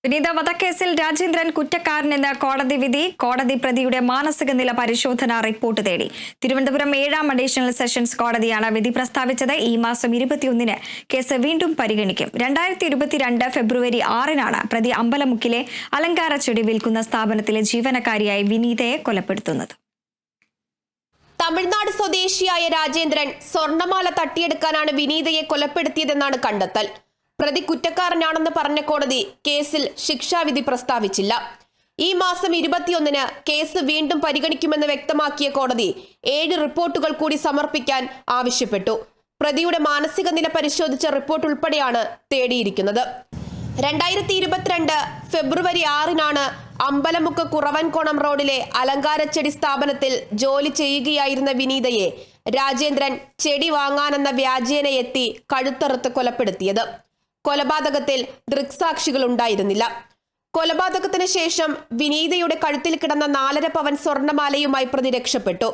വിനീത വധക്കേസിൽ രാജേന്ദ്രൻ കുറ്റക്കാരനെന്ന് കോടതി വിധി. കോടതി പ്രതിയുടെ മാനസിക നില പരിശോധന റിപ്പോർട്ട് തേടി. തിരുവനന്തപുരം 7ാം അഡീഷണൽ സെഷൻസ് കോടതിയാണ് വിധി പ്രസ്താവിച്ചത്. ഈ മാസം 21-ന് കേസ് വീണ്ടും പരിഗണിക്കും. 2022 ഫെബ്രുവരി 6-നാണ് പ്രതി അമ്പലമുക്കിലെ അലങ്കാരച്ചെടി വിൽക്കുന്ന സ്ഥാപനത്തിലെ ജീവനക്കാരിയായി വിനീതയെ കൊലപ്പെടുത്തുന്നത്. തമിഴ്നാട് സ്വദേശിയായ രാജേന്ദ്രൻ സ്വർണമാല തട്ടിയെടുക്കാനാണ് വിനീതയെ കൊലപ്പെടുത്തിയതെന്നാണ് കണ്ടെത്തൽ. പ്രതി കുറ്റക്കാരനാണെന്ന് പറഞ്ഞ കോടതി കേസിൽ ശിക്ഷാവിധി പ്രസ്താവിച്ചില്ല. ഈ മാസം 21-ന് കേസ് വീണ്ടും പരിഗണിക്കുമെന്ന് വ്യക്തമാക്കിയ കോടതി 7 റിപ്പോർട്ടുകൾ കൂടി സമർപ്പിക്കാൻ ആവശ്യപ്പെട്ടു. പ്രതിയുടെ മാനസിക നില പരിശോധിച്ച റിപ്പോർട്ട് ഉൾപ്പെടെയാണ് തേടിയിരിക്കുന്നത്. 2022 ഫെബ്രുവരി 6-നാണ് അമ്പലമുക്ക് കുറവൻകോണം റോഡിലെ അലങ്കാരച്ചെടി സ്ഥാപനത്തിൽ ജോലി ചെയ്യുകയായിരുന്ന വിനീതയെ രാജേന്ദ്രൻ ചെടി വാങ്ങാനെന്ന വ്യാജേന എത്തി കഴുത്തറുത്ത് കൊലപ്പെടുത്തിയത്. കൊലപാതകത്തിൽ ദൃക്സാക്ഷികൾ ഉണ്ടായിരുന്നില്ല. കൊലപാതകത്തിന് ശേഷം വിനീതയുടെ കഴുത്തിൽ കിടന്ന 4.5 പവൻ സ്വർണമാലയുമായി പ്രതി രക്ഷപ്പെട്ടു.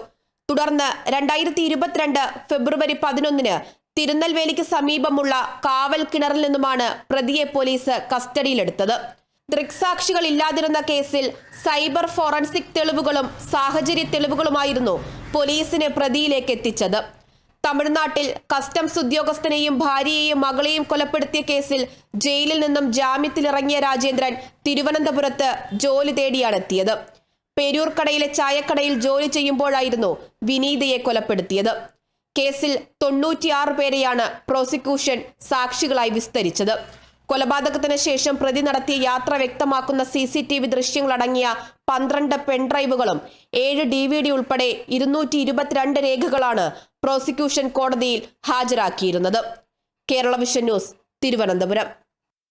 തുടർന്ന് 2022 ഫെബ്രുവരി 11-ന് തിരുനെൽവേലിക്ക് സമീപമുള്ള കാവൽ കിണറിൽ നിന്നുമാണ് പ്രതിയെ പോലീസ് കസ്റ്റഡിയിലെടുത്തത്. ദൃക്സാക്ഷികൾ ഇല്ലാതിരുന്ന കേസിൽ സൈബർ ഫോറൻസിക് തെളിവുകളും സാഹചര്യ തെളിവുകളുമായിരുന്നു പോലീസിനെ പ്രതിയിലേക്ക് എത്തിച്ചത്. തമിഴ്നാട്ടിൽ കസ്റ്റംസ് ഉദ്യോഗസ്ഥനെയും ഭാര്യയെയും മകളെയും കൊലപ്പെടുത്തിയ കേസിൽ ജയിലിൽ നിന്നും ജാമ്യത്തിലിറങ്ങിയ രാജേന്ദ്രൻ തിരുവനന്തപുരത്ത് ജോലി തേടിയാണ് എത്തിയത്. പേരൂർക്കടയിലെ ചായക്കടയിൽ ജോലി ചെയ്യുമ്പോഴായിരുന്നു വിനീതയെ കൊലപ്പെടുത്തിയത്. കേസിൽ 96 പേരെയാണ് പ്രോസിക്യൂഷൻ സാക്ഷികളായി വിസ്തരിച്ചത്. കൊലപാതകത്തിന് ശേഷം പ്രതി നടത്തിയ യാത്ര വ്യക്തമാക്കുന്ന CCTV ദൃശ്യങ്ങളടങ്ങിയ 12 പെൻഡ്രൈവുകളും 7 DVD ഉൾപ്പെടെ 222 രേഖകളാണ് പ്രോസിക്യൂഷൻ കോടതിയിൽ ഹാജരാക്കിയിരുന്നത്. Kerala vision news, Thiruvananthapuram.